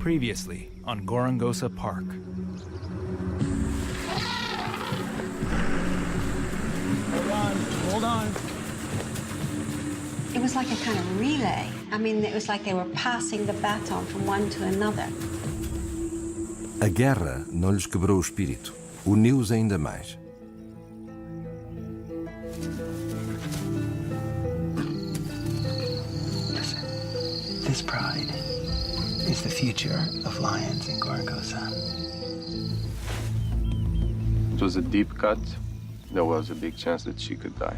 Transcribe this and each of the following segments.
Previously on Gorongosa Park. Hold on. It was like a kind of relay. I mean, it was like they were passing the baton from one to another. A guerra não lhes quebrou o espírito, uniu-os ainda mais. Listen, this pride is the future of lions in Gorongosa. It was a deep cut. There was a big chance that she could die.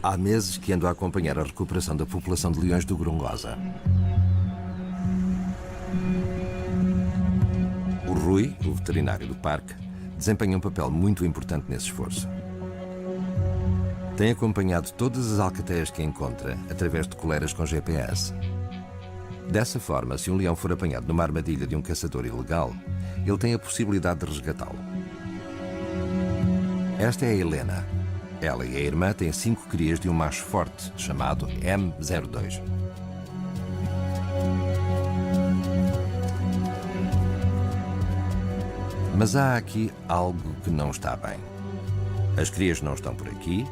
Há meses que ando a acompanhar a recuperação da população de leões do Gorongosa. O Rui, o veterinário do parque, desempenha um papel muito importante nesse esforço. Tem acompanhado todas as alcateias que encontra através de coleiras com GPS. Dessa forma, se um leão for apanhado numa armadilha de um caçador ilegal, ele tem a possibilidade de resgatá-lo. Esta é a Helena. Ela e a irmã têm 5 crias de um macho forte, chamado M02. Mas há aqui algo que não está bem. As crias não estão por aqui,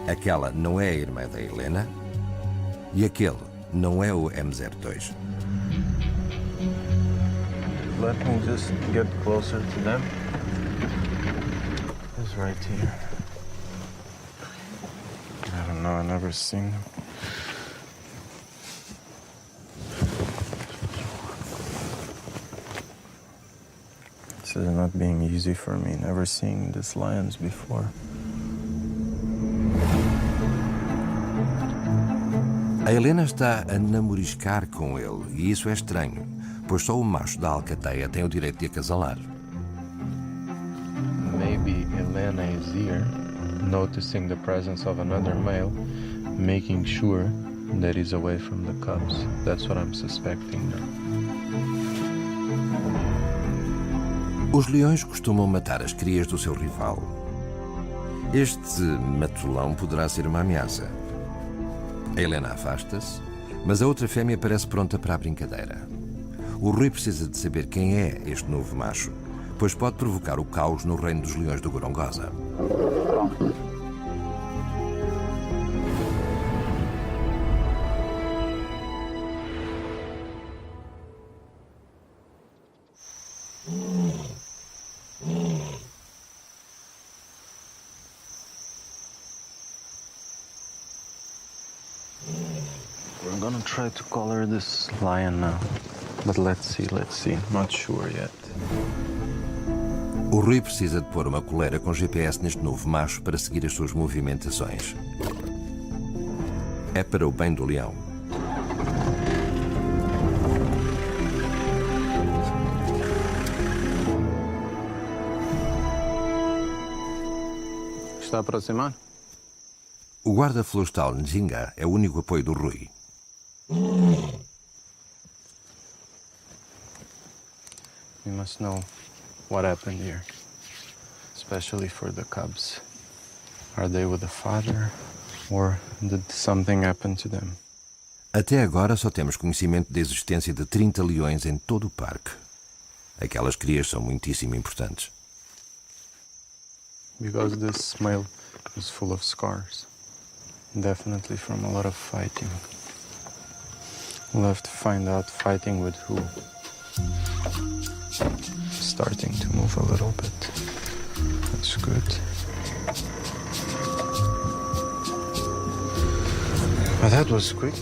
aquela não é a irmã da Helena e aquele não é o M02. Let me just get closer to them. It's right here. I don't know, I've never seen them. This is not being easy for me, never seeing these lions before. A Helena está a namoriscar com ele e isso é estranho, pois só o macho da alcateia tem o direito de acasalar. Maybe Helena is here, noticing the presence of another male, making sure that he's away from the cubs. That's what I'm suspecting now. Os leões costumam matar as crias do seu rival. Este matulão poderá ser uma ameaça. A Helena afasta-se, mas a outra fêmea parece pronta para a brincadeira. O Rui precisa de saber quem é este novo macho, pois pode provocar o caos no reino dos leões do Gorongosa. We're gonna try to collar this lion now. But let's see. Not sure yet. O Rui precisa de pôr uma coleira com GPS neste novo macho para seguir as suas movimentações. É para o bem do leão. Está a aproximar? O guarda florestal Njinga é o único apoio do Rui. We must know what happened here, especially for the cubs. Are they with the father, or did something happen to them? Até agora só temos conhecimento da existência de 30 leões em todo o parque. Aquelas crias são muitíssimo importantes. Because this male is full of scars, definitely from a lot of fighting. We'll have to find out fighting with who. Starting to move a little bit. That's good. But that was quick.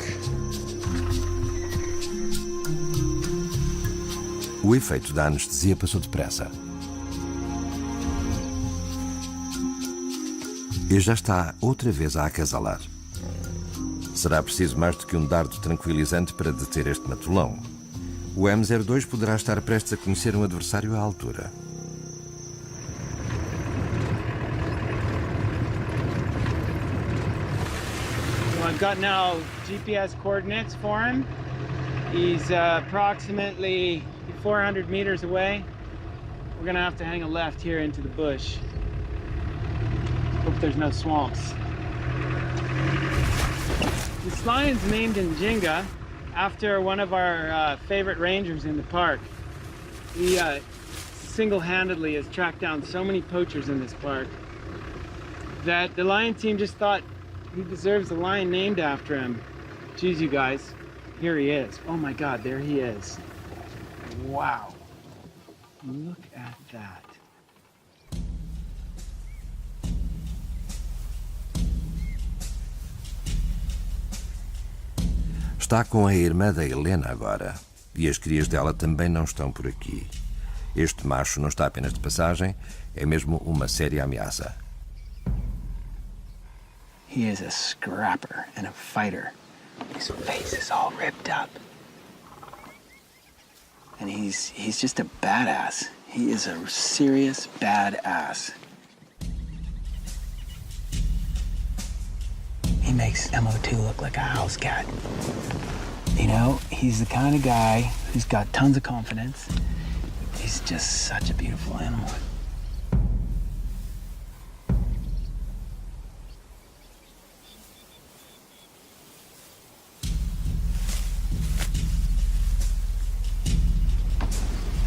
O efeito da anestesia passou depressa. E já está outra vez a acasalar. Será preciso mais do que um dardo tranquilizante para deter este matulão. O M02 poderá estar prestes a conhecer um adversário à altura. So I've got now GPS coordinates for him. He's approximately 400 meters away. we're gonna have to hang a left here into the bush. Hope there's no swamps. This lion's named Njinga after one of our favorite rangers in the park. He single-handedly has tracked down so many poachers in this park that the lion team just thought he deserves a lion named after him. Geez, you guys, here he is. Oh my God, there he is. Wow. Look at that. Está com a irmã da Helena agora, e as crias dela também não estão por aqui. Este macho não está apenas de passagem, é mesmo uma séria ameaça. He is a scrapper and a fighter. His face is all ripped up. And he's just a badass. He is a serious badass. He makes MO2 look like a house cat. You know, he's the kind of guy who's got tons of confidence. He's just such a beautiful animal.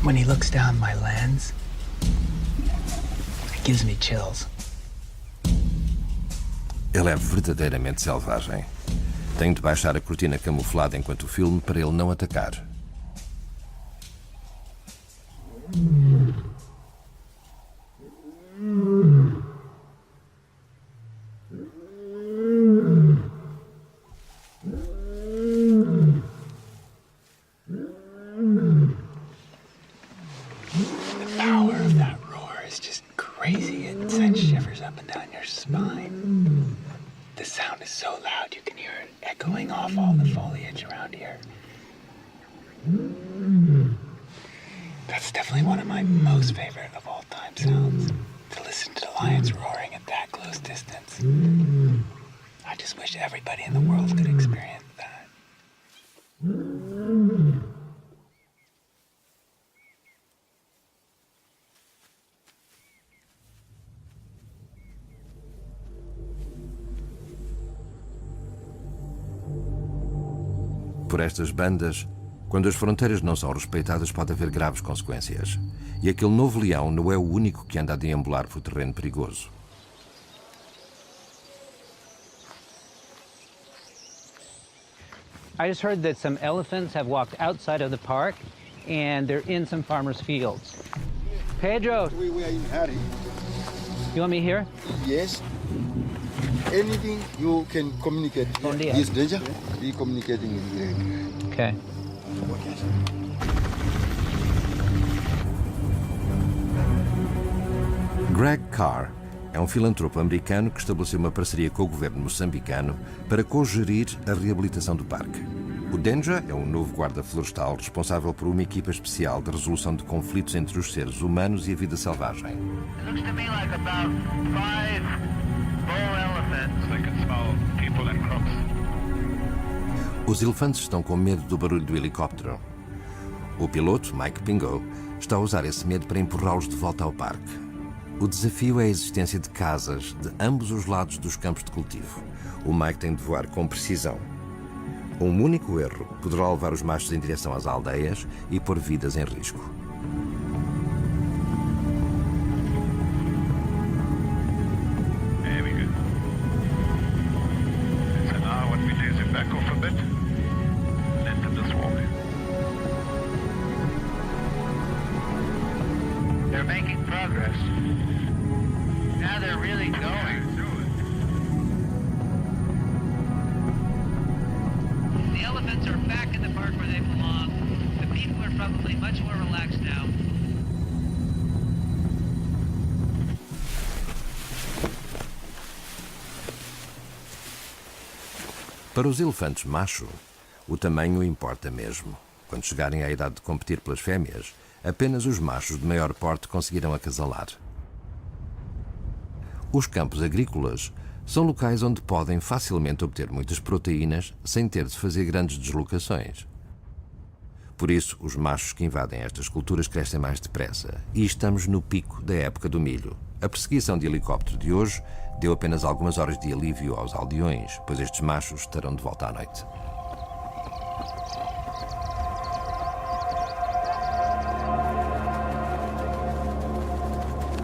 When he looks down my lens, it gives me chills. Ele é verdadeiramente selvagem. Tenho de baixar a cortina camuflada enquanto filme para ele não atacar. The power of that roar is just crazy. It sends shivers up and down your spine. The sound is so loud you can hear it echoing off all the foliage around here. That's definitely one of my most favorite of all time sounds. To listen to the lions roaring at that close distance. I just wish everybody in the world could experience that. Por estas bandas, quando as fronteiras não são respeitadas, pode haver graves consequências. E aquele novo leão não é o único que anda a deambular por terreno perigoso. I just heard that some elephants have walked outside of the park and they're in some farmers' fields. Pedro, We are in hurry. you want me here? Yes. Anything you can communicate. Bom dia. This danger, be communicating in here. Okay. Greg Carr é um filantropo americano que estabeleceu uma parceria com o governo moçambicano para cogerir a reabilitação do parque. O Denja é um novo guarda florestal responsável por uma equipa especial de resolução de conflitos entre os seres humanos e a vida selvagem. Looks to me like about 5 bull elephants. They can smell people and crops. Os elefantes estão com medo do barulho do helicóptero. O piloto, Mike Pingo, está a usar esse medo para empurrá-los de volta ao parque. O desafio é a existência de casas de ambos os lados dos campos de cultivo. O Mike tem de voar com precisão. Um único erro poderá levar os machos em direção às aldeias e pôr vidas em risco. There we go. So now what we do is we back off a bit and enter the swamp. They're making progress. Now they're really going. The elephants are back in the park where they belong. The people are probably much more relaxed now. Para os elefantes macho, o tamanho importa mesmo. Quando chegarem à idade de competir pelas fêmeas, apenas os machos de maior porte conseguirão acasalar. Os campos agrícolas são locais onde podem facilmente obter muitas proteínas sem ter de fazer grandes deslocações. Por isso, os machos que invadem estas culturas crescem mais depressa. E estamos no pico da época do milho. A perseguição de helicóptero de hoje deu apenas algumas horas de alívio aos aldeões, pois estes machos estarão de volta à noite.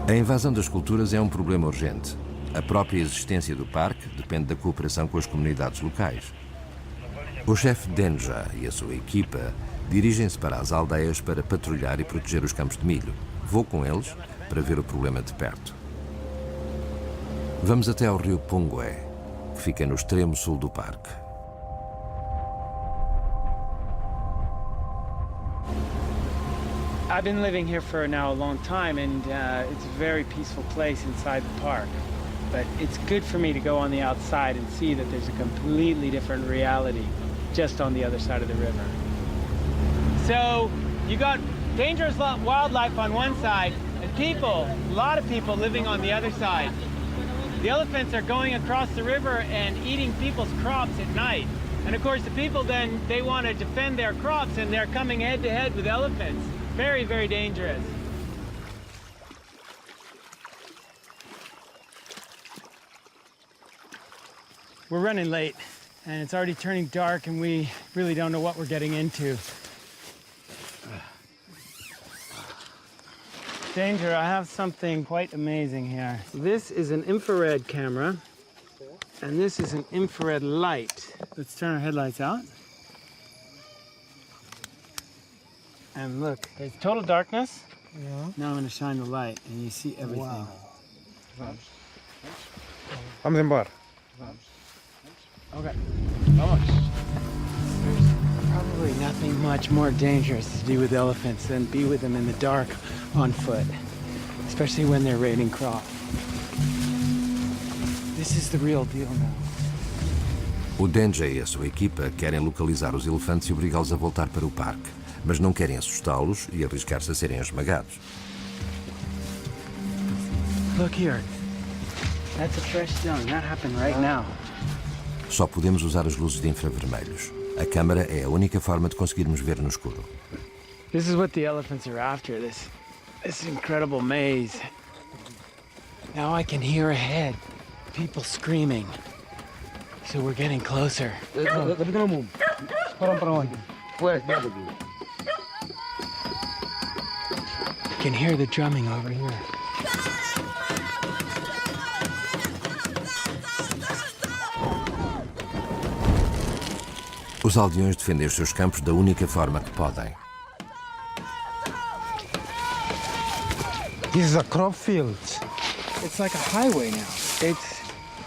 A invasão das culturas é um problema urgente. A própria existência do parque depende da cooperação com as comunidades locais. O chefe Denja e a sua equipa dirigem-se para as aldeias para patrulhar e proteger os campos de milho. Vou com eles para ver o problema de perto. Vamos até ao rio Pungue, que fica no extremo sul do parque. I've been living here for now a long time, and it's a very peaceful place inside the park. But it's good for me to go on the outside and see that there's a completely different reality just on the other side of the river. So you got dangerous wildlife on one side and people, a lot of people living on the other side. The elephants are going across the river and eating people's crops at night. And of course the people then, they want to defend their crops and they're coming head to head with elephants. Very, very dangerous. We're running late and it's already turning dark and we really don't know what we're getting into. Danger, I have something quite amazing here. This is an infrared camera and this is an infrared light. Let's turn our headlights out. And look, there's total darkness. Yeah. Now I'm gonna shine the light and you see everything. Wow. Vamos embora. Okay. Vamos. There's probably nothing much more dangerous to do with elephants than be with them in the dark on foot, especially when they're raiding crop. This is the real deal now. O Denja e a sua equipa querem localizar os elefantes e obrigá-los a voltar para o parque, mas não querem assustá-los e arriscar-se a serem esmagados. Look here. That's a fresh stone. That happened right now. Só podemos usar as luzes de infravermelhos. A câmara é a única forma de conseguirmos ver no escuro. This is what the elephants are after, this incredible maze. Now I can hear ahead, people screaming. So we're getting closer. I can hear the drumming over here. Os aldeões defendem os seus campos da única forma que podem. This is a crop field. It's like a highway now. It's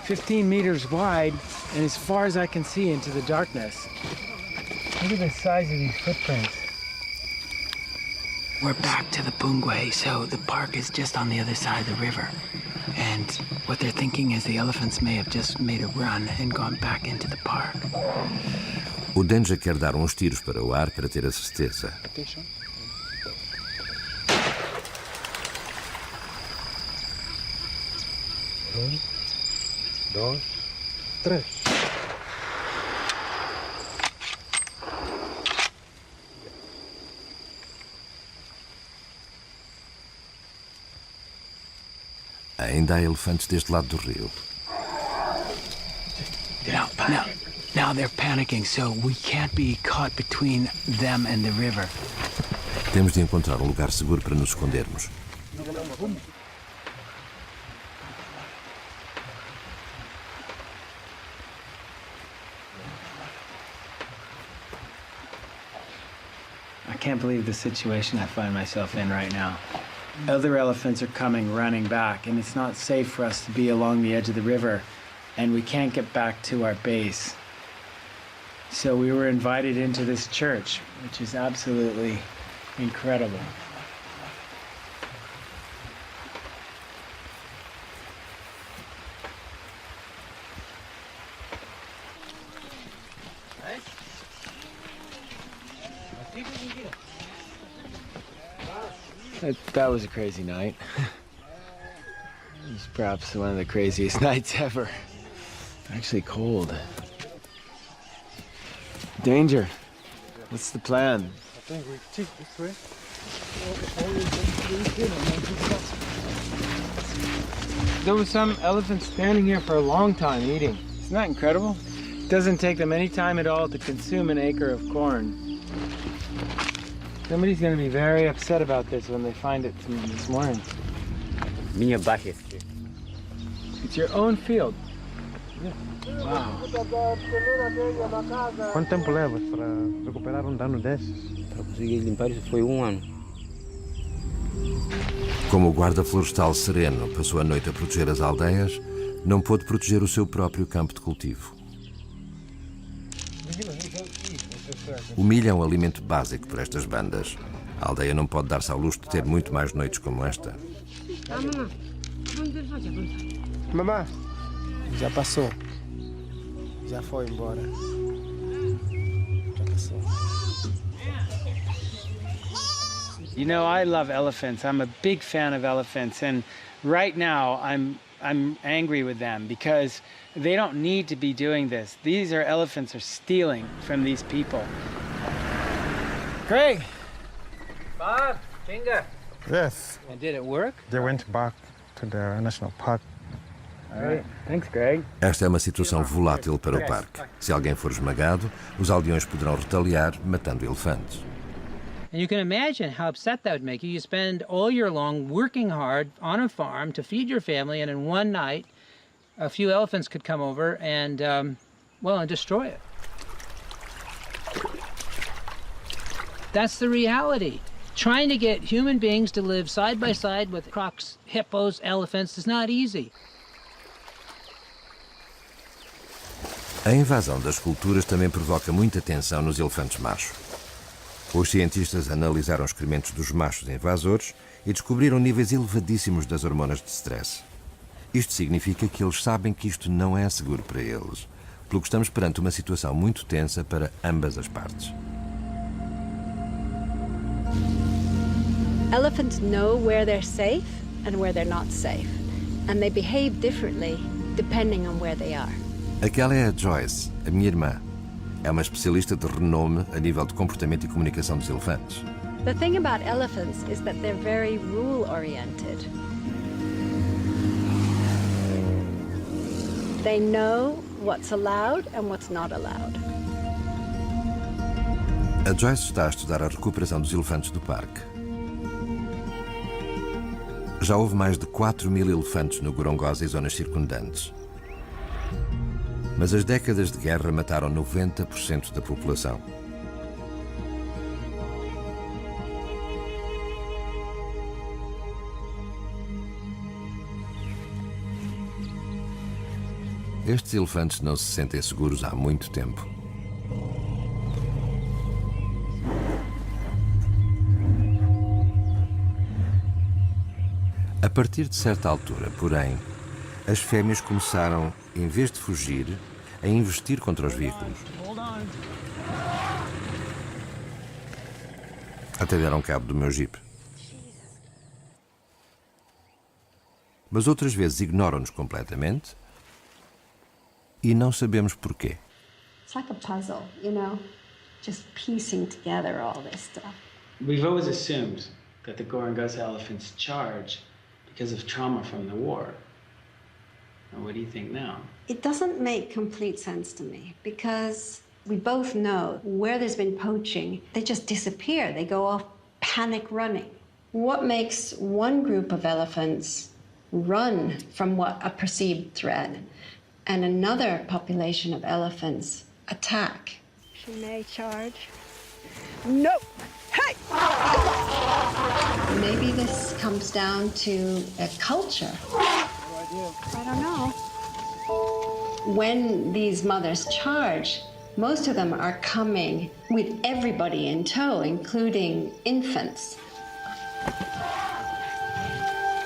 15 meters wide and as far as I can see into the darkness. Look at the size of these footprints. We're back to the Pungwe, so the park is just on the other side of the river. And what they're thinking is the elephants may have just made a run and gone back into the park. O Denja quer dar uns tiros para o ar para ter a certeza. 1, 2, 3. Ainda há elefantes deste lado do rio. Now they're panicking, so we can't be caught between them and the river. Temos de encontrar um lugar seguro para nos escondermos. I can't believe the situation I find myself in right now. Other elephants are coming running back, and it's not safe for us to be along the edge of the river, and we can't get back to our base. So we were invited into this church, which is absolutely incredible. That was a crazy night. It was perhaps one of the craziest nights ever. Actually cold. Danger. What's the plan? Think we take this way? There were some elephants standing here for a long time eating. Isn't that incredible? It doesn't take them any time at all to consume an acre of corn. Somebody's going to be very upset about this when they find it this morning. Minha baixa. It's your own field. Wow. Quanto tempo levas para recuperar dano desses? Para conseguir limpar isso foi ano. Como o guarda florestal sereno passou a noite a proteger as aldeias, não pôde proteger o seu próprio campo de cultivo. O milho é um alimento básico para estas bandas. A aldeia não pode dar-se ao luxo de ter muito mais noites como esta. Mamãe. Já passou. Já foi embora. Já passou. You know, I love elephants. I'm a big fan of elephants, and right now I'm angry with them because they don't need to be doing this. These elephants are stealing from these people. Craig! Bob, Jinga. Yes. And did it work? They went back to the national park. All right. Thanks, Greg. Esta é uma situação volátil para o parque. Se alguém for esmagado, os aldeões poderão retaliar matando elefantes. And you can imagine how upset that would make you. You spend all year long working hard on a farm to feed your family, and in one night, a few elephants could come over and, and destroy it. That's the reality. Trying to get human beings to live side by side with crocs, hippos, elephants is not easy. A invasão das culturas também provoca muita tensão nos elefantes machos. Os cientistas analisaram os excrementos dos machos invasores e descobriram níveis elevadíssimos das hormonas de stress. Isto significa que eles sabem que isto não é seguro para eles, pelo que estamos perante uma situação muito tensa para ambas as partes. Elephants know where they're safe and where they're not safe, and they behave differently depending on where they are. Aquela é a Joyce, a minha irmã. É uma especialista de renome a nível de comportamento e comunicação dos elefantes. The thing about elephants is that they're very rule-oriented. They know what's allowed and what's not allowed. A Joyce está a estudar a recuperação dos elefantes do parque. Já houve mais de 4.000 elefantes no Gorongosa e zonas circundantes. Mas as décadas de guerra mataram 90% da população. Estes elefantes não se sentem seguros há muito tempo. A partir de certa altura, porém, as fêmeas começaram, em vez de fugir, a investir contra os veículos. Até deram cabo do meu Jeep. Mas outras vezes ignoram-nos completamente e não sabemos porquê. It's like a puzzle, you know, just piecing together all this stuff. We've always assumed that the Gorongosa elephants charge because of trauma from the war. Now, what do you think now? It doesn't make complete sense to me because we both know where there's been poaching, they just disappear. They go off panic running. What makes one group of elephants run from a perceived threat and another population of elephants attack? She may charge. No! Hey! Maybe this comes down to a culture. I don't know. When these mothers charge, most of them are coming with everybody in tow, including infants.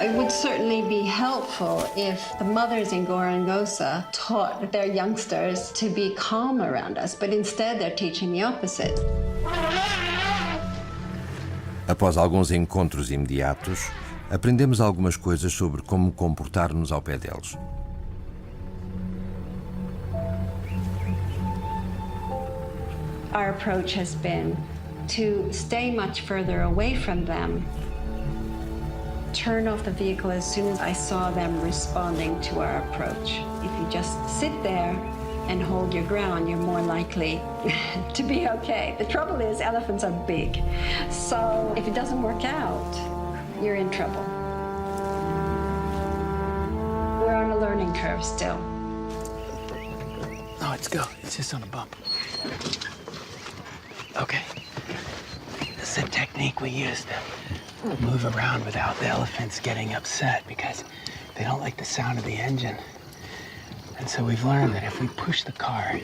It would certainly be helpful if the mothers in Gorongosa taught their youngsters to be calm around us, but instead they're teaching the opposite. Após alguns encontros imediatos, aprendemos algumas coisas sobre como comportar-nos ao pé deles. Our approach has been to stay much further away from them, turn off the vehicle as soon as I saw them responding to our approach. If you just sit there and hold your ground, you're more likely to be okay. The trouble is, elephants are big. So if it doesn't work out, you're in trouble. We're on a learning curve still. Oh, let's go. It's just on a bump. Okay. This is a technique we use to move around without the elephants getting upset because they don't like the sound of the engine. And so we've learned that if we push the car,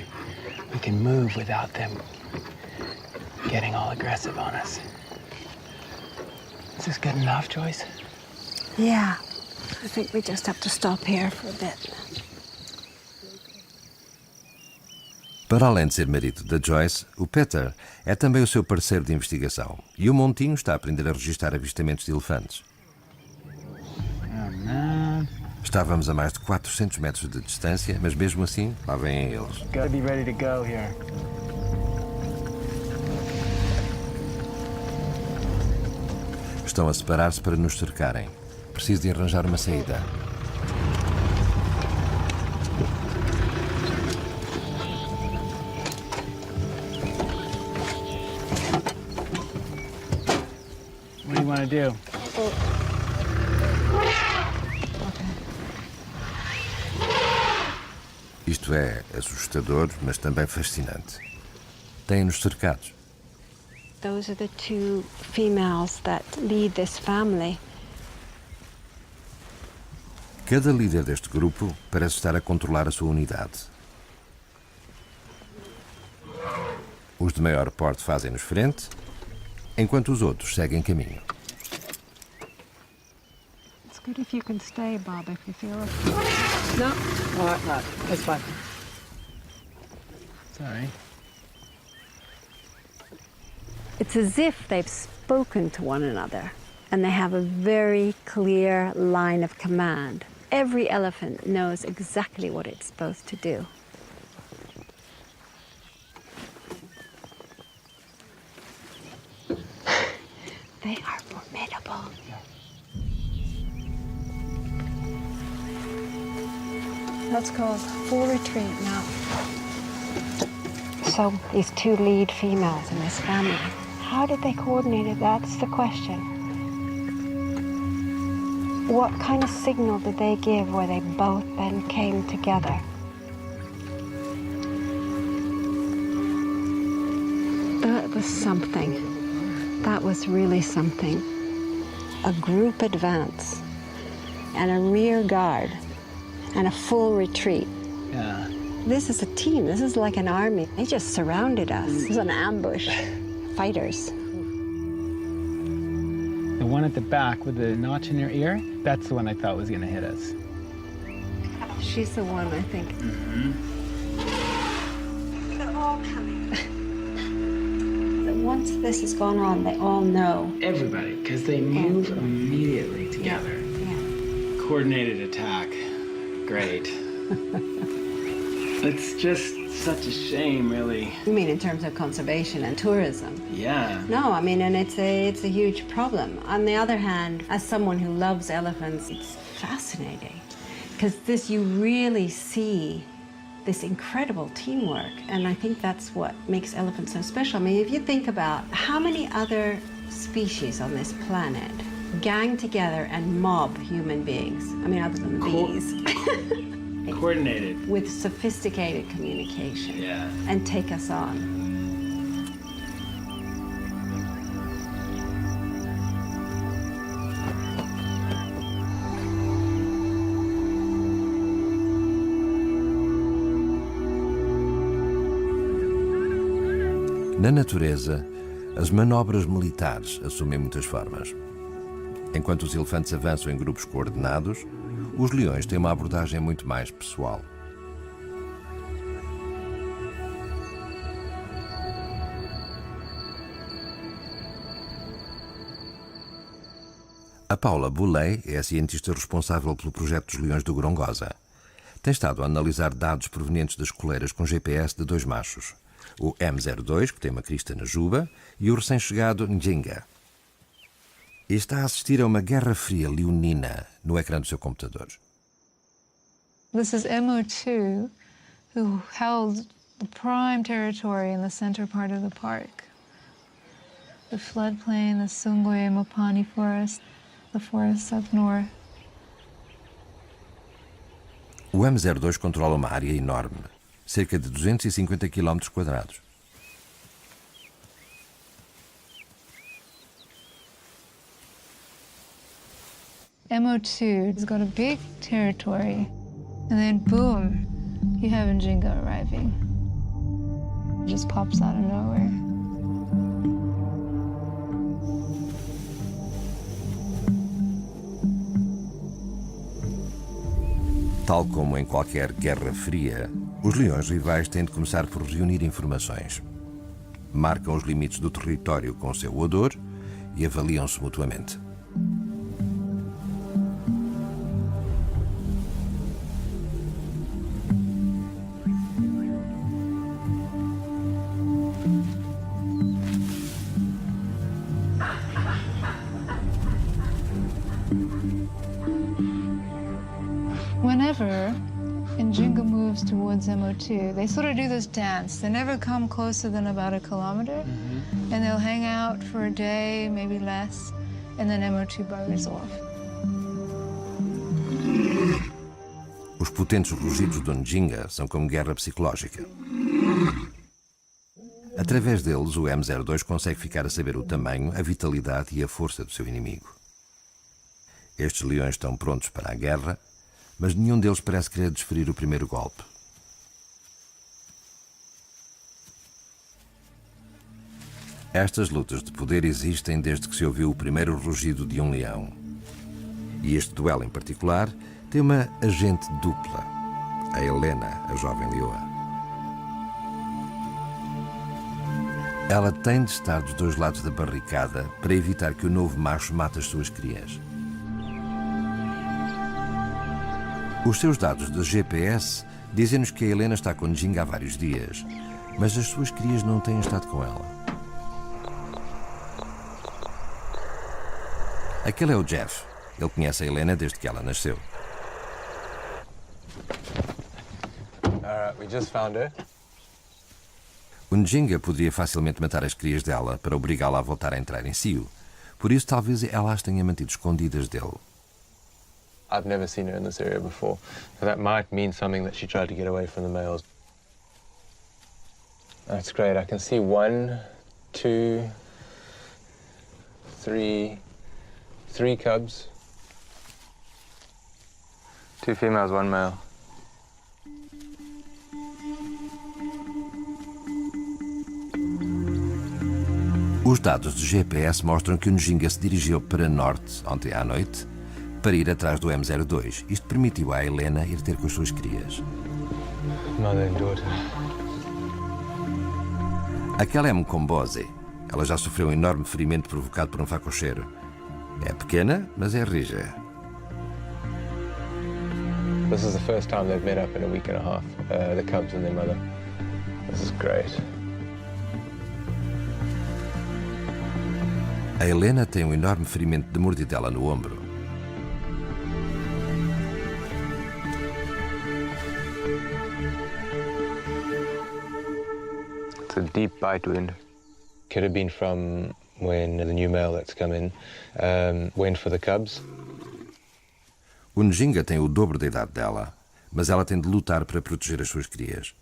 we can move without them getting all aggressive on us. Is this good enough, Joyce? Yeah, I think we just have to stop here for a bit. Para além de ser marido da Joyce, o Peter é também o seu parceiro de investigação. E o Montinho está a aprender a registrar avistamentos de elefantes. Oh, man. Estávamos a mais de 400 metros de distância, mas mesmo assim, lá vêm eles. Gotta be ready to go here. Estão a separar-se para nos cercarem. Preciso de arranjar uma saída. What do you want to do? Isto é assustador, mas também fascinante. Têm-nos cercados. Those are the two females that lead this family. Cada líder deste grupo parece estar a controlar a sua unidade. Os de maior porte fazem-nos frente, enquanto os outros seguem caminho. It's good if you can stay, Bob, if you feel it. No, not. That's fine. It's all right. It's as if they've spoken to one another and they have a very clear line of command. Every elephant knows exactly what it's supposed to do. They are formidable. That's called full retreat now. So these two lead females in this family, how did they coordinate it? That's the question. What kind of signal did they give where they both then came together? That was something. That was really something. A group advance and a rear guard and a full retreat. Yeah. This is a team. This is like an army. They just surrounded us. It was an ambush. Fighters. The one at the back with the notch in her ear, that's the one I thought was going to hit us. She's the one, I think. They're all coming. Once this has gone on, they all know. Everybody, because they move immediately together. Yeah. Coordinated attack. Great. It's just such a shame, really. You mean in terms of conservation and tourism? Yeah. No, I mean, and it's a huge problem. On the other hand, as someone who loves elephants, it's fascinating because you really see this incredible teamwork, and I think that's what makes elephants so special. I mean, if you think about how many other species on this planet gang together and mob human beings. I mean, other than bees. Coordinated. With sophisticated communication. Yeah. And take us on. Na natureza, as manobras militares assumem muitas formas. Enquanto os elefantes avançam em grupos coordenados, os leões têm uma abordagem muito mais pessoal. A Paula Boulay é a cientista responsável pelo projeto dos leões do Gorongosa. Tem estado a analisar dados provenientes das coleiras com GPS de 2 machos. o M02, que tem uma crista na juba, e o recém-chegado Njinga. E está a assistir a uma guerra fria leonina no ecrã do seu computador. This is MO2, who held the prime territory in the center part of the park. The floodplain, the Sungwe Mopani forest, the forests up north. O M02 controla uma área enorme, cerca de 250 km². MO2 has got a big territory, and then boom, you have Njinga arriving. It just pops out of nowhere. Tal como em qualquer guerra fria, os leões rivais têm de começar por reunir informações. Marcam os limites do território com o seu odor e avaliam-se mutuamente. Whenever Njinga moves towards MO2, they sort of do this dance. They never come closer than about a kilometer, and they'll hang out for a day, maybe less, and then MO2 buggers off. Os potentes rugidos do Njinga são como guerra psicológica. Através deles, o M02 consegue ficar a saber o tamanho, a vitalidade e a força do seu inimigo. Estes leões estão prontos para a guerra, mas nenhum deles parece querer desferir o primeiro golpe. Estas lutas de poder existem desde que se ouviu o primeiro rugido de um leão. E este duelo em particular tem uma agente dupla, a Helena, a jovem leoa. Ela tem de estar dos dois lados da barricada para evitar que o novo macho mate as suas crias. Os seus dados de GPS dizem-nos que a Helena está com Njinga há vários dias, mas as suas crias não têm estado com ela. Aquele é o Jeff. Ele conhece a Helena desde que ela nasceu. We just found her. O Njinga poderia facilmente matar as crias dela para obrigá-la a voltar a entrar em cio. Por isso, talvez ela as tenha mantido escondidas dele. I've never seen her in this area before, so that might mean something that she tried to get away from the males. That's great. I can see 1, 2, 3 cubs. 2 females, 1 male. Os dados do GPS mostram que o Njinga se dirigiu para norte ontem à noite para ir atrás do M02. Isto permitiu à Helena ir ter com as suas crias. Mother and daughter. Aquela é Mkombose. Ela já sofreu um enorme ferimento provocado por um facocheiro. É pequena, mas é rija. This is the first time they've met up in a week and a half, the cubs and their mother. This is great. A Helena tem um enorme ferimento de mordidela no ombro. It's a deep bite wound. Could have been from when the new male that's come in went for the cubs. O Njinga tem o dobro da idade dela, mas ela tem de lutar para proteger as suas crias.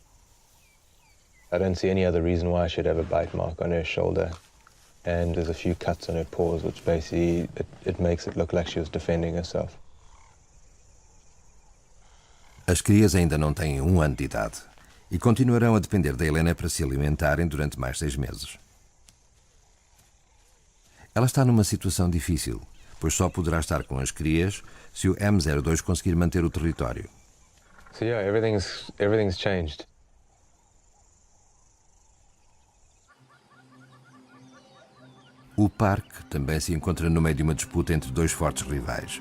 I don't see any other reason why I should have a bite mark on her shoulder. And there's a few cuts on her paws, which basically, it makes it look like she was defending herself. As crias ainda não têm 1 ano de idade e continuarão a depender da Helena para se alimentarem durante mais 6 meses. Ela está numa situação difícil, pois só poderá estar com as crias se o M02 conseguir manter o território. So yeah, everything's changed. O parque também se encontra no meio de uma disputa entre 2 fortes rivais.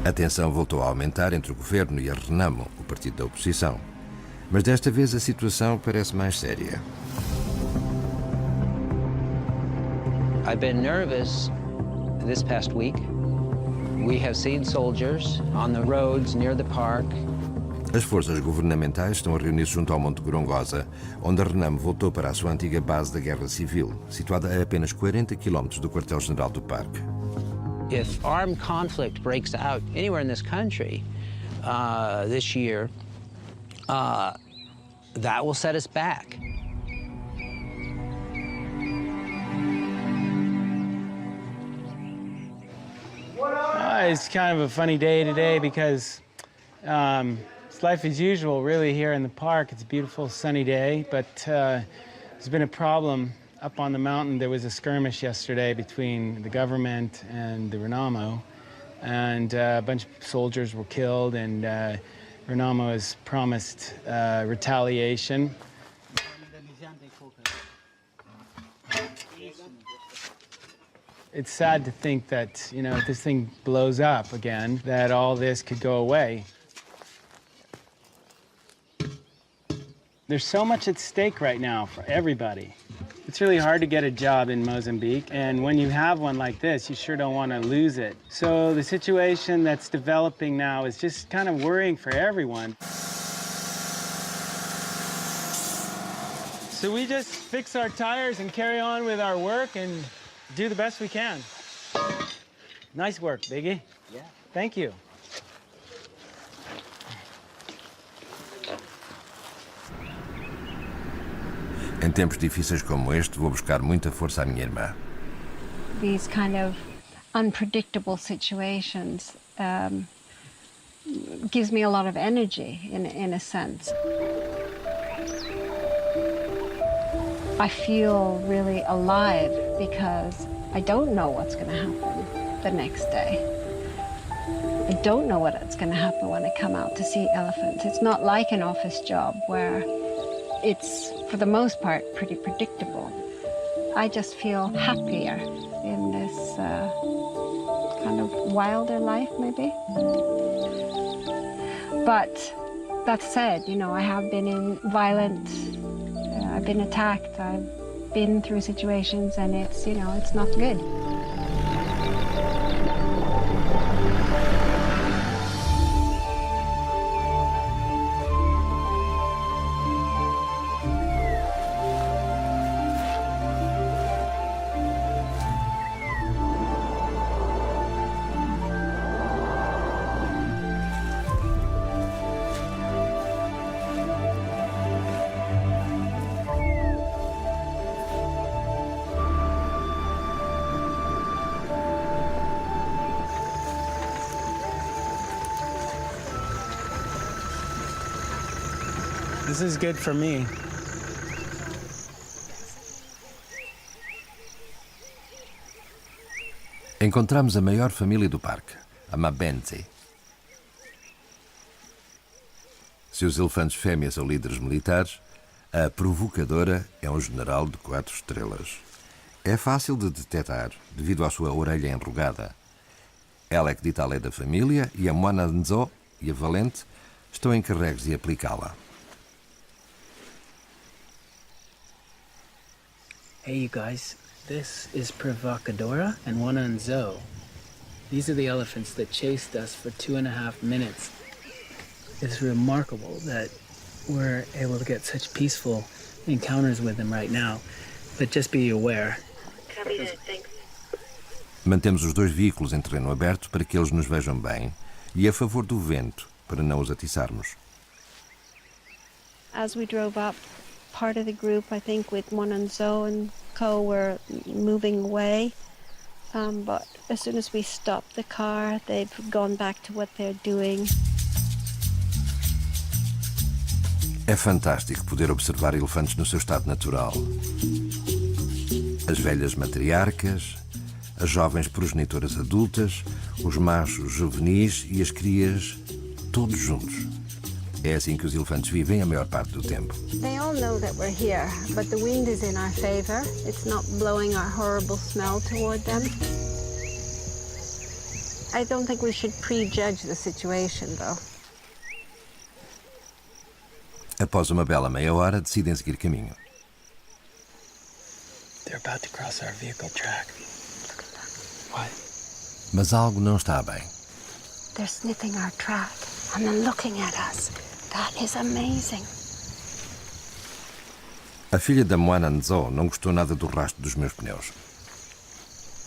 A tensão voltou a aumentar entre o governo e a Renamo, o partido da oposição. Mas desta vez a situação parece mais séria. I've been nervous this past week. We have seen soldiers on the roads near the park. As forças governamentais estão a reunir-se junto ao Monte Gorongosa, onde a Renamo voltou para a sua antiga base da Guerra Civil, situada a apenas 40 km do quartel-general do parque. If armed conflict breaks out anywhere in this country this year, that will set us back. It's kind of a funny day today because it's life as usual, really, here in the park. It's a beautiful, sunny day, but there's been a problem up on the mountain. There was a skirmish yesterday between the government and the Renamo, and a bunch of soldiers were killed, and Renamo has promised retaliation. It's sad to think that, you know, if this thing blows up again, that all this could go away. There's so much at stake right now for everybody. It's really hard to get a job in Mozambique, and when you have one like this, you sure don't want to lose it. So the situation that's developing now is just kind of worrying for everyone. So we just fix our tires and carry on with our work and do the best we can. Nice work, Biggie. Yeah. Thank you. Em tempos difíceis como este, vou buscar muita força à minha irmã. These kind of unpredictable situations gives me a lot of energy, in a sense. I feel really alive because I don't know what's going to happen the next day. I don't know what's going to happen when I come out to see elephants. It's not like an office job where it's, for the most part, pretty predictable. I just feel happier in this kind of wilder life, maybe. But that said, you know, I have been in violent, I've been attacked, I've been through situations, and it's, you know, it's not good. This is good for me. Encontramos a maior família do parque, a Mabente. Se os elefantes fêmeas são líderes militares, a provocadora é um general de 4 estrelas. É fácil de detectar devido à sua orelha enrugada. Ela é que dita a lei da família e a Moana Nzo e a Valente estão encarregues de aplicá-la. Hey, you guys, this is Provocadora and Moana Nzo. These are the elephants that chased us for 2.5 minutes. It's remarkable that we're able to get such peaceful encounters with them right now, but just be aware. Copy that, thanks. Mantemos os 2 veículos em terreno aberto para que eles nos vejam bem e a favor do vento para não os atiçarmos. As we drove up, part of the group, I think, with Moana Nzo and co, were moving away. But as soon as we stopped the car, they've gone back to what they're doing. É fantástico poder observar elefantes no seu estado natural. As velhas matriarcas, as jovens progenitoras adultas, os machos juvenis e as crias, todos juntos. É assim que os elefantes vivem a maior parte do tempo. They all know that we're here, but the wind is in our favor. It's not blowing our horrible smell toward them. I don't think we should prejudge the situation, though. Após uma bela meia hora, decidem seguir caminho. They're about to cross our vehicle track. What? Mas algo não está bem. They're sniffing our track and then looking at us. That is amazing. A filha da Moana Nzo não gostou nada do rastro dos meus pneus.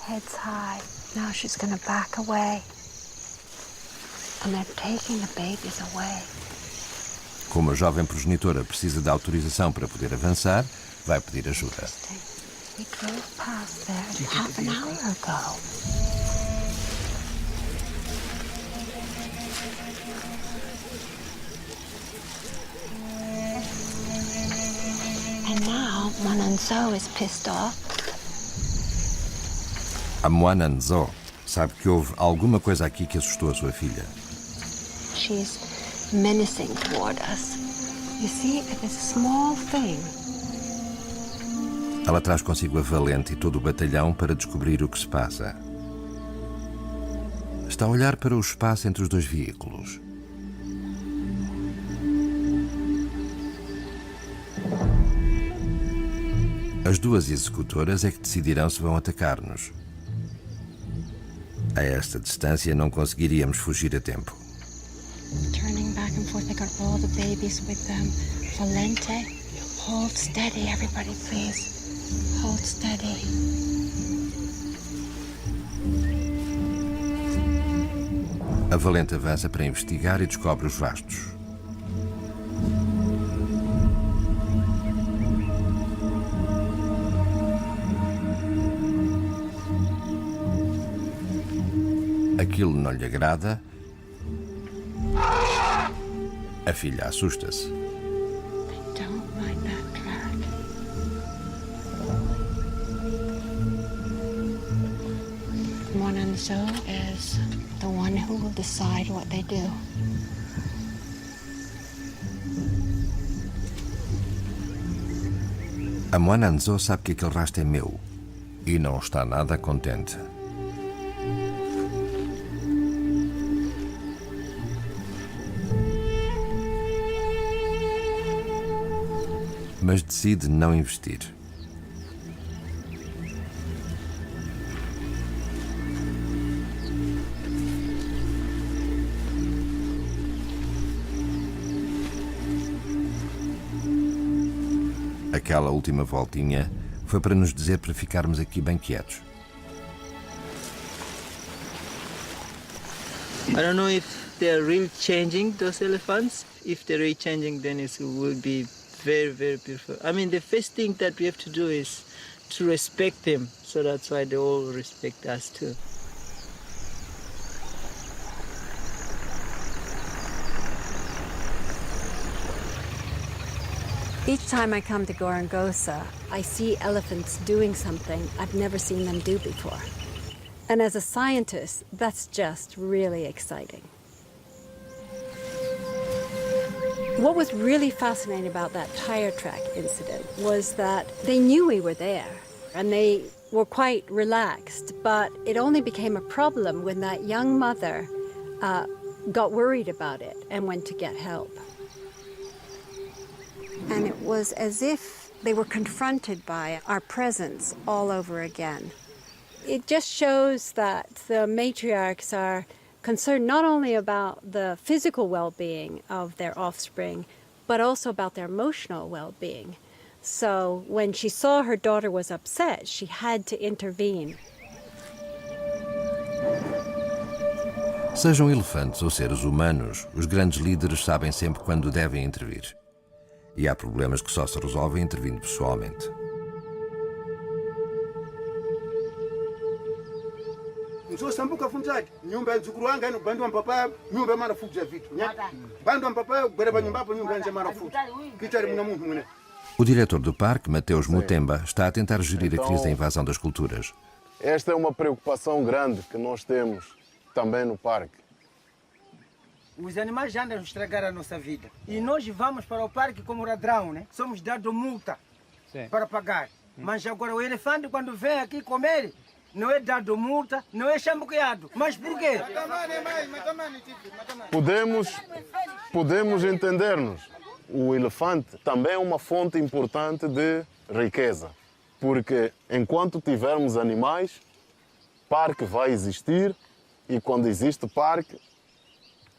Heads high. Now she's gonna back away. And they're taking the babies away. Como a jovem progenitora precisa de autorização para poder avançar, vai pedir ajuda. We drove past there half an hour ago. And now Monanzo is pissed off. A Moana Nzo sabe que houve alguma coisa aqui que assustou a sua filha. She's menacing toward us. You see, it is a small thing. Ela traz consigo a Valente e todo o batalhão para descobrir o que se passa. Está a olhar para o espaço entre os dois veículos. As duas executoras é que decidirão se vão atacar-nos. A esta distância não conseguiríamos fugir a tempo. Turning back and forth, they got all the babies with them. Valente, hold steady, everybody, please. Hold steady. A Valente avança para investigar e descobre os rastros. Aquilo não lhe agrada. A filha assusta-se. Don't mind that track. Monanzo is the one who will decide what they do. A Moana Nzo sabe que aquele rastro é meu e não está nada contente. Mas decide não investir. Aquela última voltinha foi para nos dizer para ficarmos aqui bem quietos. I don't know if they're really changing those elephants. If they're really changing, then it will be very, very beautiful. I mean, the first thing that we have to do is to respect them. So that's why they all respect us too. Each time I come to Gorongosa, I see elephants doing something I've never seen them do before. And as a scientist, that's just really exciting. What was really fascinating about that tire track incident was that they knew we were there and they were quite relaxed, but it only became a problem when that young mother got worried about it and went to get help. And it was as if they were confronted by our presence all over again. It just shows that the matriarchs are concerned not only about the physical well-being of their offspring, but also about their emotional well-being. So when she saw her daughter was upset, she had to intervene. Sejam elefantes ou seres humanos, os grandes líderes sabem sempre quando devem intervir. E há problemas que só se resolvem intervindo pessoalmente. Nzosambuka funzaji nyumba ya mzukuru wanga ino bandu wa mpapa nyumba mara fuja vitu bandu wa mpapa bereba nyumba hapo nyumba nje mara fuja kitari muna muntu mwene. O diretor do parque, Mateus Mutemba, está a tentar gerir a crise da invasão das culturas. Esta é uma preocupação grande que nós temos também no parque. Os animais já andam a estragar a nossa vida. E nós vamos para o parque como ladrão, né? Somos dados multa para pagar. Mas agora o elefante, quando vem aqui comer, não é dado multa, não é chambuqueado. Mas por quê? Podemos entender-nos. o elefante também é uma fonte importante de riqueza. Porque enquanto tivermos animais, parque vai existir e quando existe parque,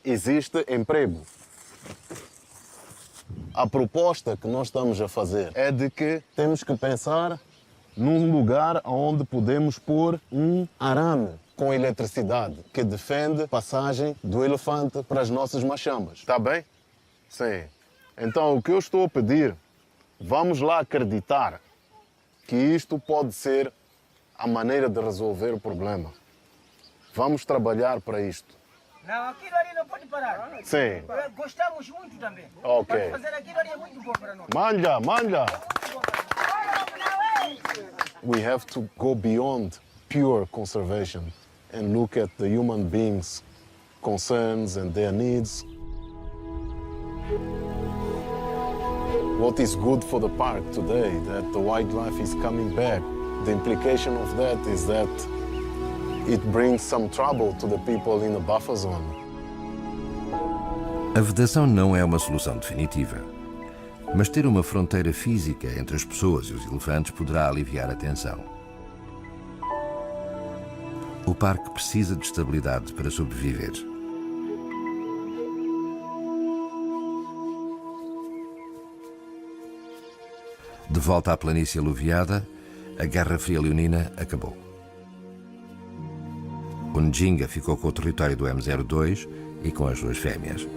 existe emprego. A proposta que nós estamos a fazer é de que temos que pensar num lugar onde podemos pôr um arame com eletricidade que defende a passagem do elefante para as nossas machambas. Está bem? Sim. Então, o que eu estou a pedir, vamos lá acreditar que isto pode ser a maneira de resolver o problema. Vamos trabalhar para isto. Não, aquilo ali não pode parar. Sim. Gostamos muito também. Ok. Pode fazer aquilo ali é muito bom para nós. Manja, manja. We have to go beyond pure conservation and look at the human beings' concerns and their needs. What is good for the park today, that the wildlife is coming back. The implication of that is that it brings some trouble to the people in the buffer zone. A vedação não é uma solução definitiva, mas ter uma fronteira física entre as pessoas e os elefantes poderá aliviar a tensão. O parque precisa de estabilidade para sobreviver. De volta à planície aluviada, a Guerra Fria Leonina acabou. O Njinga ficou com o território do M02 e com as suas fêmeas.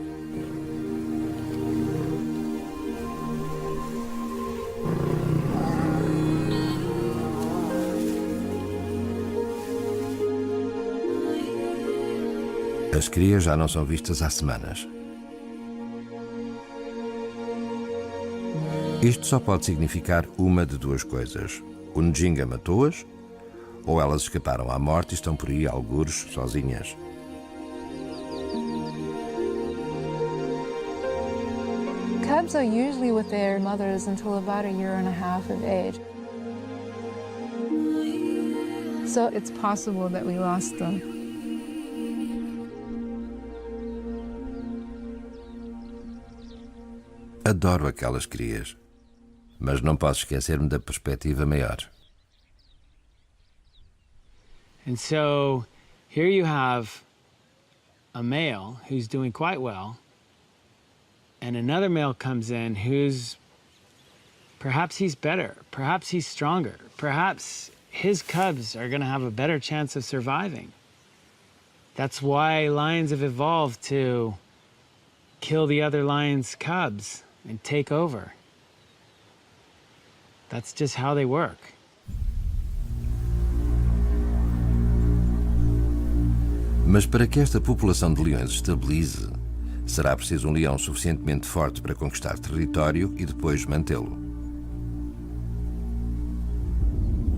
As crias já não são vistas há semanas. Isto só pode significar uma de duas coisas. O Njinga matou-as, ou elas escaparam à morte e estão por aí, algures, sozinhas. Cubs are usually with their mothers until about 1.5 years of age. So it's possible that we lost them. Adoro aquelas crias, mas não posso esquecer-me da perspectiva maior. And so here you have a male who's doing quite well, and another male comes in who's perhaps he's better, perhaps he's stronger, perhaps his cubs are going to have a better chance of surviving. That's why lions have evolved to kill the other lion's cubs and take over. That's just how they work. Mas para que esta população de leões estabilize, será preciso um leão suficientemente forte para conquistar território e depois mantê-lo.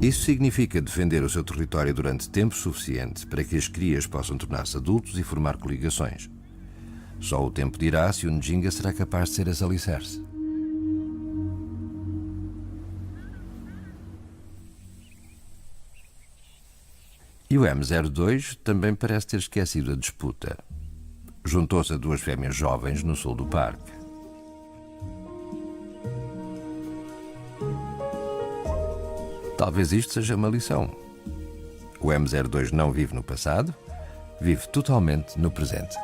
Isso significa defender o seu território durante tempo suficiente para que as crias possam tornar-se adultos e formar coligações. Só o tempo dirá se o Njinga será capaz de ser esse alicerce. E o M02 também parece ter esquecido a disputa. Juntou-se a duas fêmeas jovens no sul do parque. Talvez isto seja uma lição. O M02 não vive no passado, vive totalmente no presente.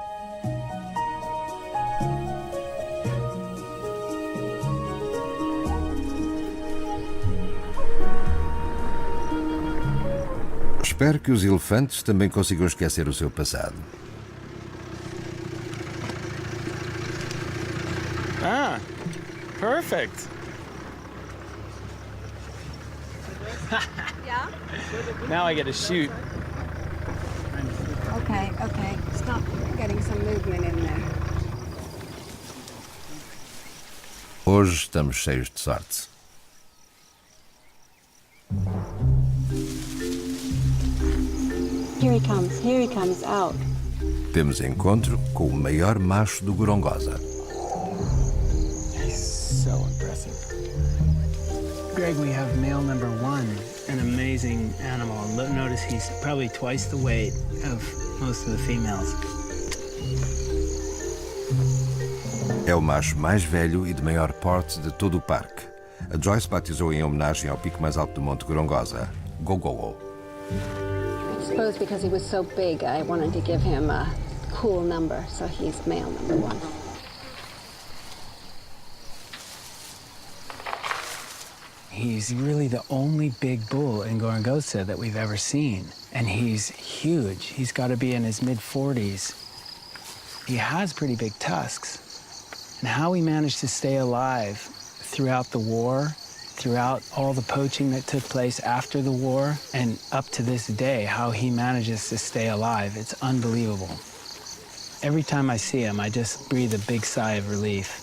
Espero que os elefantes também consigam esquecer o seu passado. Ah, perfect. Yeah? Now I get to shoot. Okay, okay. Stop getting some movement in there. Hoje estamos cheios de sorte. Here he comes out. Temos encontro com o maior macho do Gorongosa. He's so impressive. Greg, we have male number 1, an amazing animal. Notice he's probably twice the weight of most of the females. É o macho mais velho e de maior porte de todo o parque. A Joyce batizou em homenagem ao pico mais alto do Monte Gorongosa, Gogogo. I suppose because he was so big, I wanted to give him a cool number, so he's male number 1. He's really the only big bull in Gorongosa that we've ever seen. And he's huge. He's got to be in his mid-40s. He has pretty big tusks. And how he managed to stay alive throughout the war, throughout all the poaching that took place after the war, and up to this day, how he manages to stay alive, it's unbelievable. Every time I see him, I just breathe a big sigh of relief.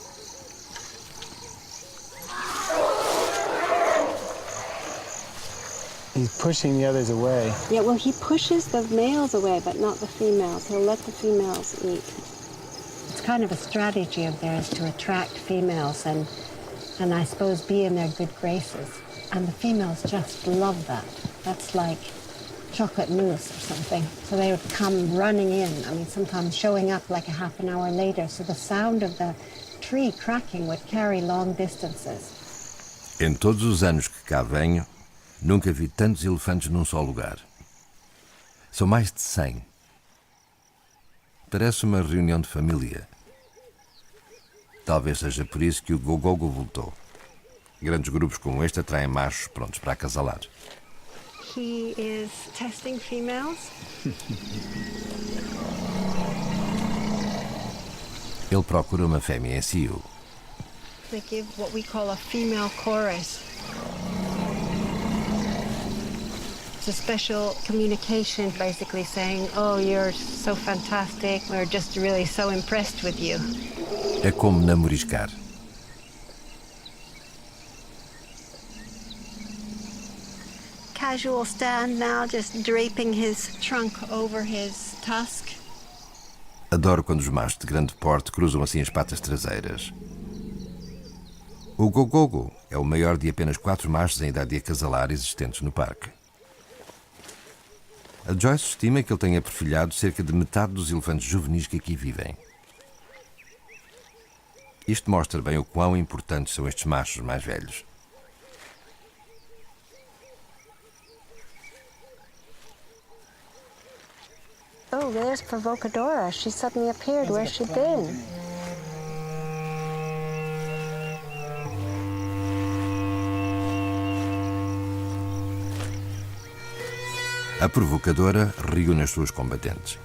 He's pushing the others away. Yeah, well, he pushes the males away, but not the females. He'll let the females eat. It's kind of a strategy of theirs to attract females and I suppose be in their good graces. And the females just love that. That's like chocolate mousse or something. So they would come running in, I mean, sometimes showing up like a half an hour later. So the sound of the tree cracking would carry long distances. Em todos os anos que cá venho, nunca vi tantos elefantes num só lugar. São mais de 100. Parece uma reunião de família. Talvez seja por isso que o Gogogo voltou. Grandes grupos como este atraem machos prontos para acasalar. He is testing females. Ele procura uma fêmea em cio. They give what we call a female chorus. It's a special communication, basically saying, oh, you're so fantastic, we're just really so impressed with you. É como namoriscar. Casual stand now, just draping his trunk over his tusk. Adoro quando os machos de grande porte cruzam assim as patas traseiras. O Gogogo é o maior de apenas 4 machos em idade de acasalar existentes no parque. A Joyce estima que ele tenha perfilhado cerca de metade dos elefantes juvenis que aqui vivem. Isto mostra bem o quão importantes são estes machos mais velhos. Oh, there's Provocadora. She suddenly appeared. Where's she been? A provocadora reúne as suas combatentes.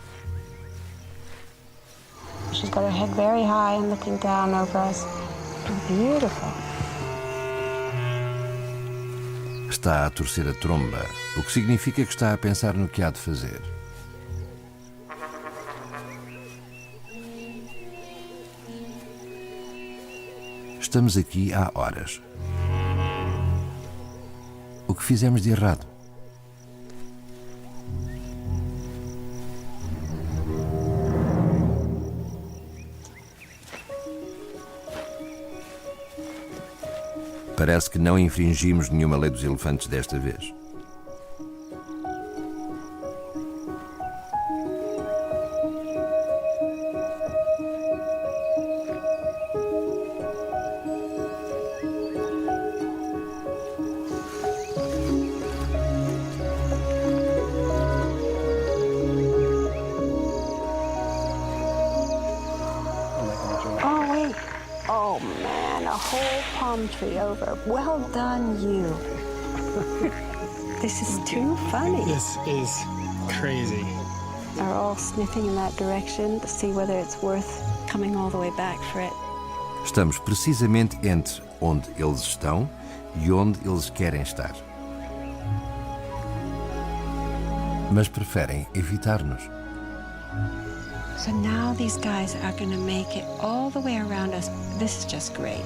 She's got her head very high and looking down over us. Beautiful. Está a torcer a tromba, o que significa que está a pensar no que há de fazer. Estamos aqui há horas. O que fizemos de errado? Parece que não infringimos nenhuma lei dos elefantes desta vez. Oh, wait. Oh, man, a whole palm tree over. Well done, you. This is too funny. This is crazy. They're all sniffing in that direction to see whether it's worth coming all the way back for it. Estamos precisamente entre onde eles estão e onde eles querem estar. Mas preferem evitar-nos. So now these guys are going to make it all the way around us. This is just great.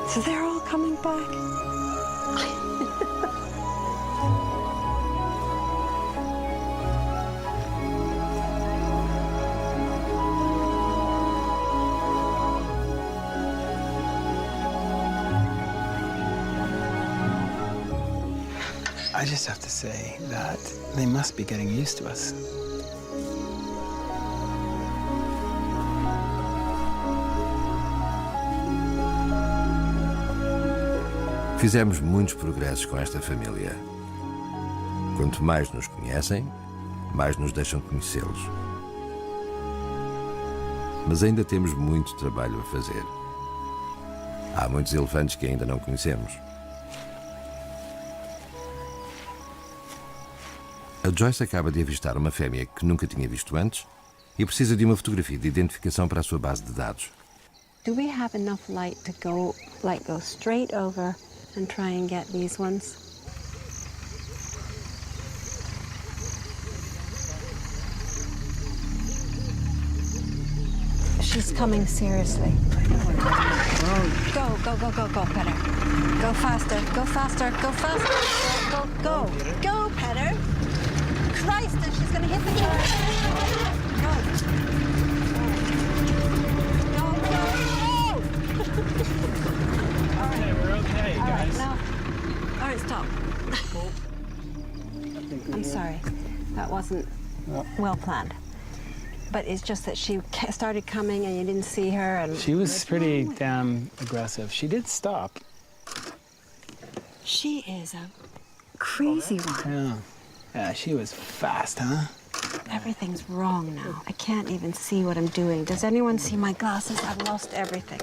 So they're all coming back. I just have to say that they must be getting used to us. Fizemos muitos progressos com esta família. Quanto mais nos conhecem, mais nos deixam conhecê-los. Mas ainda temos muito trabalho a fazer. Há muitos elefantes que ainda não conhecemos. A Joyce acaba de avistar uma fêmea que nunca tinha visto antes e precisa de uma fotografia de identificação para a sua base de dados. Do we have enough light to go straight over and try and get these ones? She's coming seriously. Go, go, go, go, go, Petter. Go faster, go faster, go faster. Go, go, go, Petter. Christ, she's gonna hit the car. Go. Go, go, go. All right. Okay, we're okay, All right, guys. now. All right, stop. I'm sorry. That wasn't well planned. But it's just that she started coming and you didn't see her. And She was pretty damn aggressive. She did stop. She is a crazy one. Yeah. Yeah, she was fast, huh? Everything's wrong now. I can't even see what I'm doing. Does anyone see my glasses? I've lost everything.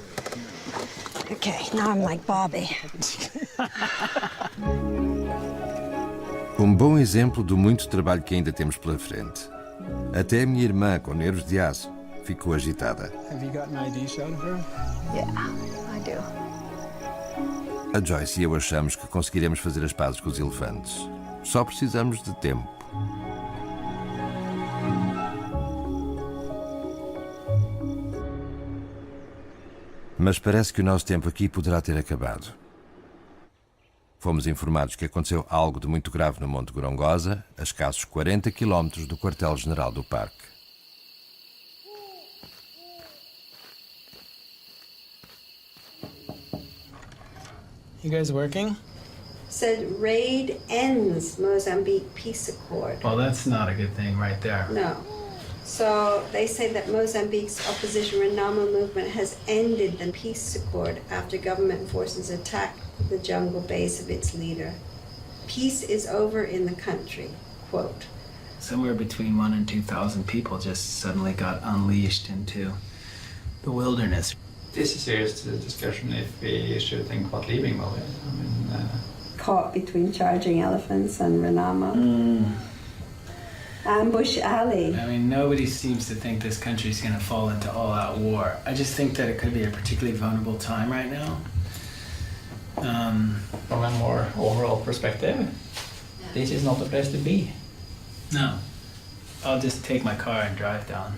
Okay, now I'm like Bobby. Bom exemplo do muito trabalho que ainda temos pela frente. Até a minha irmã, com nervos de aço, ficou agitada. Have you got an ID shot of her? Yeah, I do. A Joyce e eu achamos que conseguiremos fazer as pazes com os elefantes. Só precisamos de tempo. Mas parece que o nosso tempo aqui poderá ter acabado. Fomos informados que aconteceu algo de muito grave no Monte Gorongosa, a escassos 40 quilómetros do quartel-general do parque. You guys working? Said raid ends Mozambique peace accord. Well, that's not a good thing right there. No. So they say that Mozambique's opposition Renamo movement has ended the peace accord after government forces attacked the jungle base of its leader. Peace is over in the country, quote. Somewhere between 1,000 and 2,000 people just suddenly got unleashed into the wilderness. This is a serious discussion if we should think about leaving Mali. I mean, Caught between charging elephants and Renamo. Ambush alley. I mean, nobody seems to think this country's going to fall into all-out war. I just think that it could be a particularly vulnerable time right now. From a more overall perspective, this is not the place to be. No. I'll just take my car and drive down.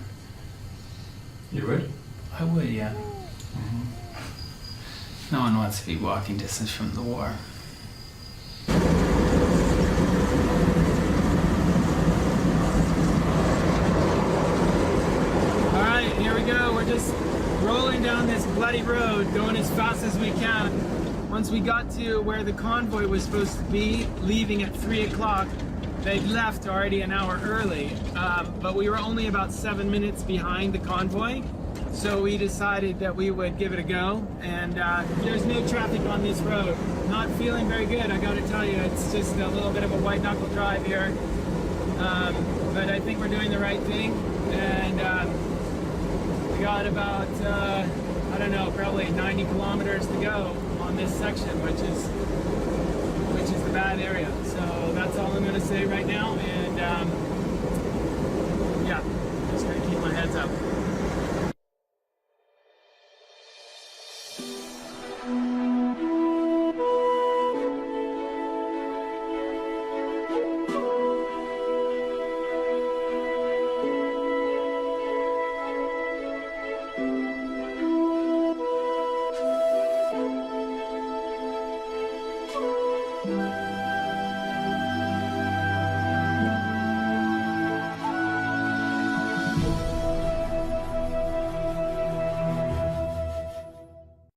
You would? I would, yeah. No one wants to be walking distance from the war. All right, here we go. We're just rolling down this bloody road, going as fast as we can. Once we got to where the convoy was supposed to be, leaving at 3 o'clock, they'd left already an hour early, but we were only about 7 minutes behind the convoy. So we decided that we would give it a go, and there's no traffic on this road. Not feeling very good, I gotta tell you. It's just a little bit of a white knuckle drive here. But I think we're doing the right thing, and we got about, I don't know, probably 90 kilometers to go on this section, which is the bad area. So that's all I'm gonna say right now, and yeah, just gonna keep my heads up.